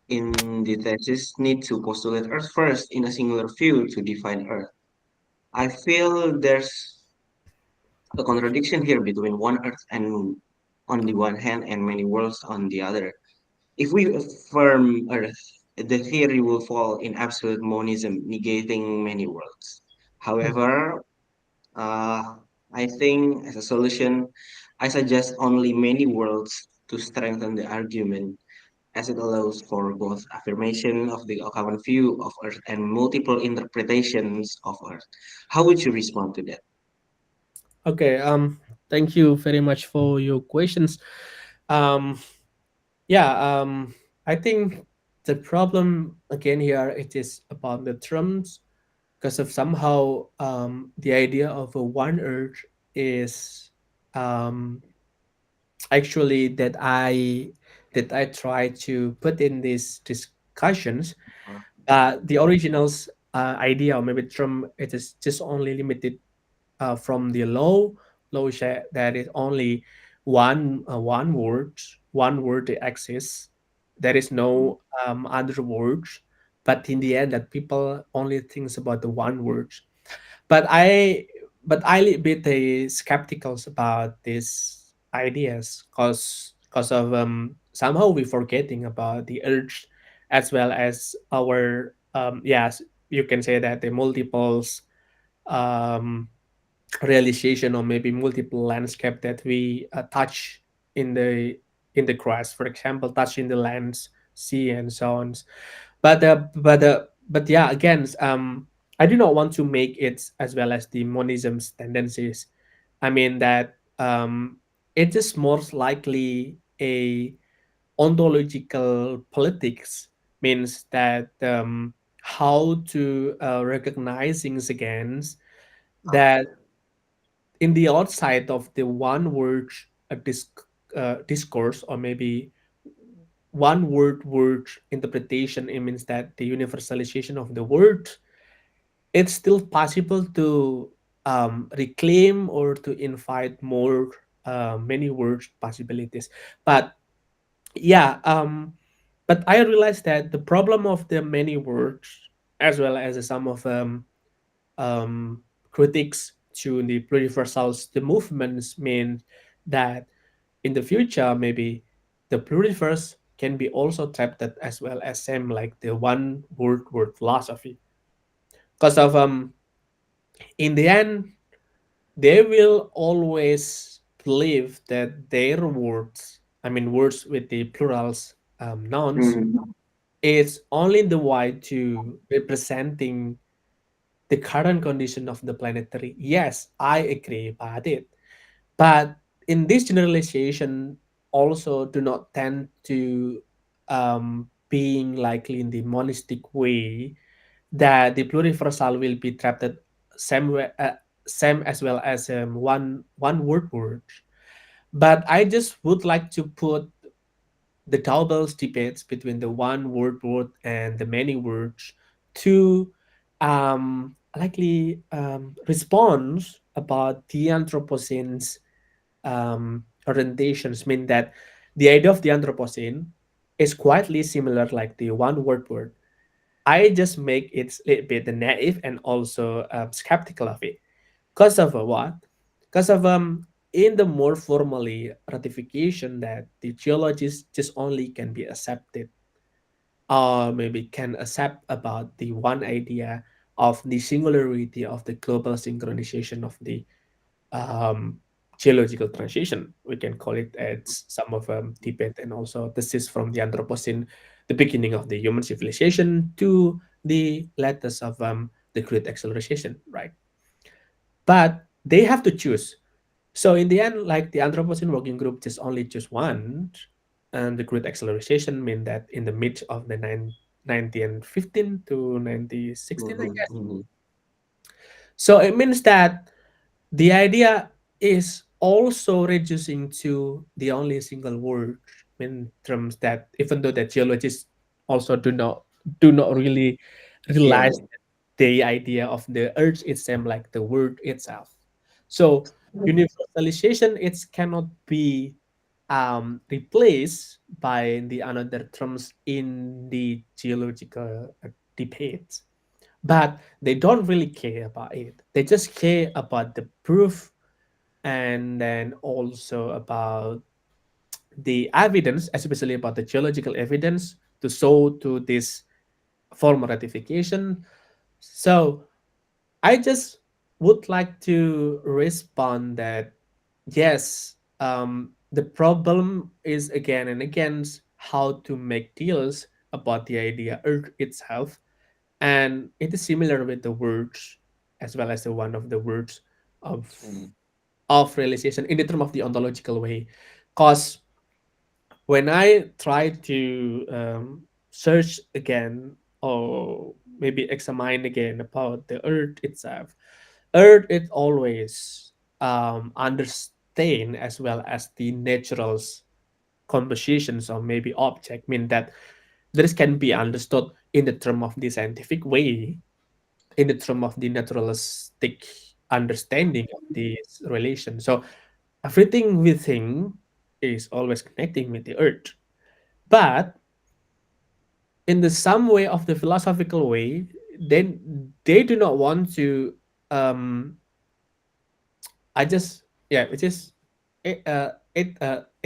in the thesis need to postulate Earth first in a singular view to define Earth. I feel there's a contradiction here between one Earth and on the one hand and many worlds on the other. If we affirm Earth, the theory will fall in absolute monism, negating many worlds. However, I think as a solution, I suggest only many worlds to strengthen the argument, as it allows for both affirmation of the common view of Earth and multiple interpretations of Earth. How would you respond to that? Okay. Thank you very much for your questions. Um. Yeah. I think the problem again here it is about the terms, because of somehow the idea of a one earth is um actually that I try to put in these discussions. Uh, The originals idea or maybe term it is just only limited from the low share that is only one word that exists. There is no other words, but in the end that people only thinks about the one word. But I a bit skeptical about these ideas because of somehow we forgetting about the urge, as well as our yes, you can say that the multiples um realization or maybe multiple landscape that we touch in the grass, for example touching the lands, sea and so on. But yeah, again, I do not want to make it as well as the monism's tendencies. I mean that it is most likely a ontological politics, means that how to recognize things again, that in the outside of the one word discourse, or maybe word interpretation, it means that the universalization of the word, it's still possible to reclaim or to invite more many word possibilities. But yeah, but I realized that the problem of the many words, as well as some of um, critics to the pluriversals, the movements mean that in the future maybe the pluriverse can be also trapped as well as same like the one word philosophy, because of in the end they will always believe that their words, I mean words with the plurals nouns, mhm. is only the way to representing the current condition of the planetary. Yes, I agree about it. But in this generalization, also do not tend to being likely in the monistic way that the pluriversal will be trapped at same way, same as well as one word. But I just would like to put the doubles debates between the word and the many words to likely response about the Anthropocene's orientations mean that the idea of the Anthropocene is quietly similar like the word. I just make it a little bit naive and also skeptical of it. Because of what? Because of in the more formally ratification that the geologists just only can be accepted or maybe can accept about the one idea of the singularity of the global synchronization of the um, geological transition. We can call it as some of debate and also this is from the Anthropocene, the beginning of the human civilization to the latest of the great acceleration, right? But they have to choose. So in the end, like the Anthropocene working group just only choose one, and the great acceleration mean that in the mid of the 1915 to 1916, I mhm, guess. mhm, So it means that the idea is also reducing to the only single word in terms that even though that geologists also do not really yeah. realize the idea of the earth itself like the word itself. So universalization it cannot be replaced by the another terms in the geological debates, but they don't really care about it. They just care about the proof and then also about the evidence, especially about the geological evidence to show to this formal ratification. So I just would like to respond that yes, the problem is again and again how to make deals about the idea Earth itself, and it is similar with the words as well as the one of the words of Mhm, realization in the term of the ontological way, because when I try to search again or maybe examine again about the earth itself, earth it always understand as well as the natural compositions or maybe object mean that this can be understood in the term of the scientific way, in the term of the naturalistic understanding of this relation. So everything we think is always connecting with the earth. But in the some way of the philosophical way, then they do not want to um I just yeah, which is it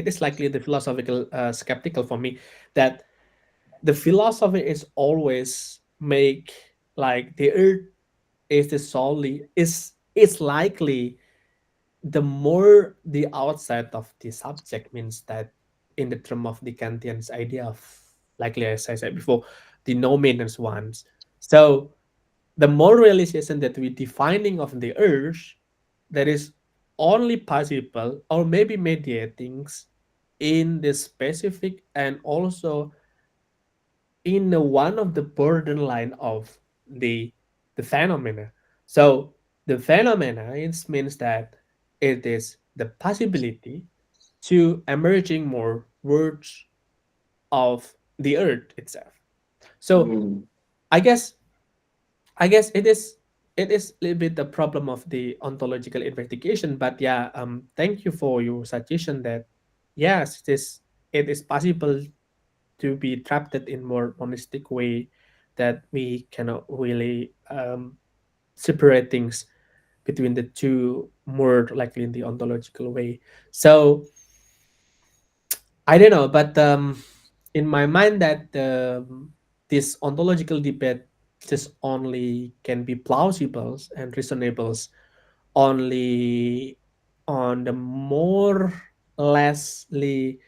is likely the philosophical skeptical for me that the philosophy is always make like the earth is the solely is likely the more the outside of the subject means that in the term of the Kantian's idea of likely as I said before, the no maintenance ones. So the more realization that we defining of the earth that is only possible or maybe mediating in the specific and also in the one of the borderline of the the phenomena. So the phenomena it means that it is the possibility to emerging more words of the earth itself. So mhm, I guess it is a little bit the problem of the ontological investigation. But yeah, thank you for your suggestion that yes, it is possible to be trapped in more monistic way that we cannot really separate things between the two more likely in the ontological way. So I don't know, but in my mind that this ontological debate just only can be plausible and reasonable only on the more lessly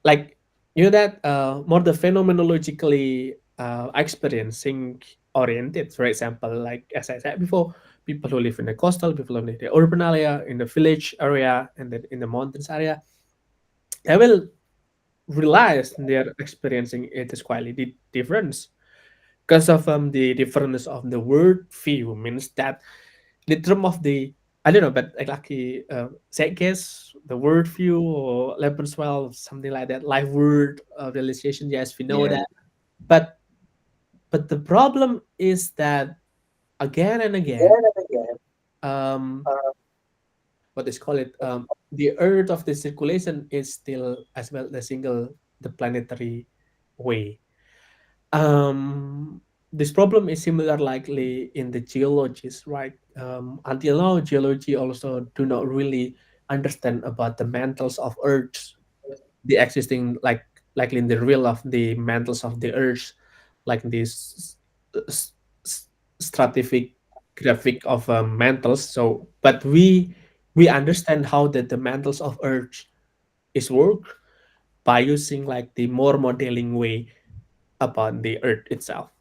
like that more the phenomenologically experiencing oriented. For example, like as I said before, people who live in the coastal, people who live in the urban area, in the village area, and then in the mountains area, they will realize they're experiencing it is quite different because of the difference of the word view means that the term of the I don't know, but exactly, guess the word view or 11, 12, something like that. Live word realization. Yes, we know Yeah. that. But the problem is that again and again, um, what is call it, the Earth of the circulation is still as well the single the planetary way. This problem is similar likely in the geologies, right? Until now, geology also do not really understand about the mantles of Earth, the existing likely in the real of the mantles of the Earth, like this s- s- stratific graphic of mantles. So, but we understand how the mantles of Earth is work by using like the more modeling way about the Earth itself.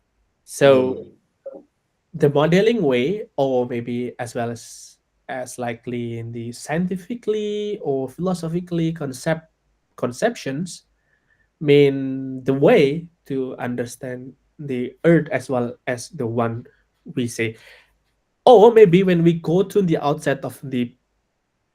So Mm. the modeling way, or maybe as well as likely in the scientifically or philosophically conceptions, mean the way to understand the Earth as well as the one we say. Or maybe when we go to the outside of the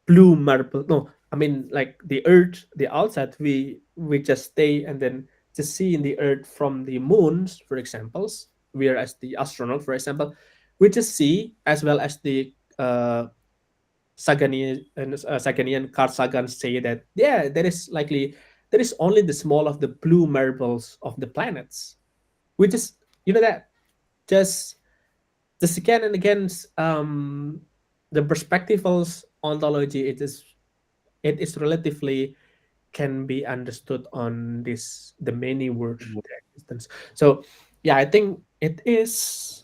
blue marble, no, I mean like the Earth, the outside, we just stay and then just see in the Earth from the moons, for examples, whereas the astronaut, for example, we just see as well as the Saganian Carl Sagan say that yeah, there is likely there is only the small of the blue marbles of the planets. We just that just again and again, the perspectivals ontology, it is relatively can be understood on this the many words their existence. So yeah, I think it is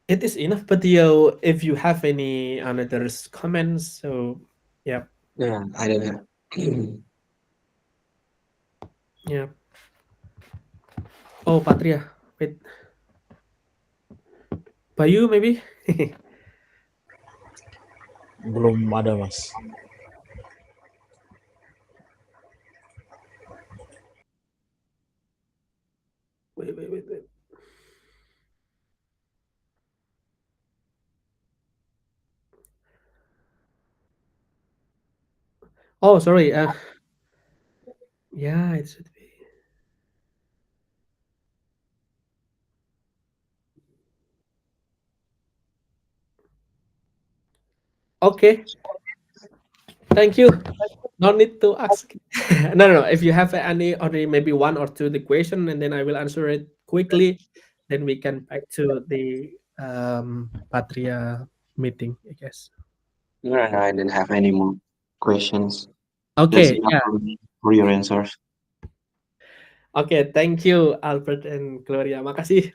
enough. But if you have any another comments, so yeah, Yeah, I don't know. yeah. Oh, Patria, wait, Bayu maybe. Belum ada mas. Wait. Oh, sorry. Yeah, it should be okay. Thank you. No need to ask. No. If you have any, or maybe one or two, the question, and then I will answer it quickly. Then we can back to the Patria meeting, I guess. No, no, I didn't have any more questions. That's Okay, enough yeah. for your answers. Okay, thank you, Albert and Gloria. Makasih.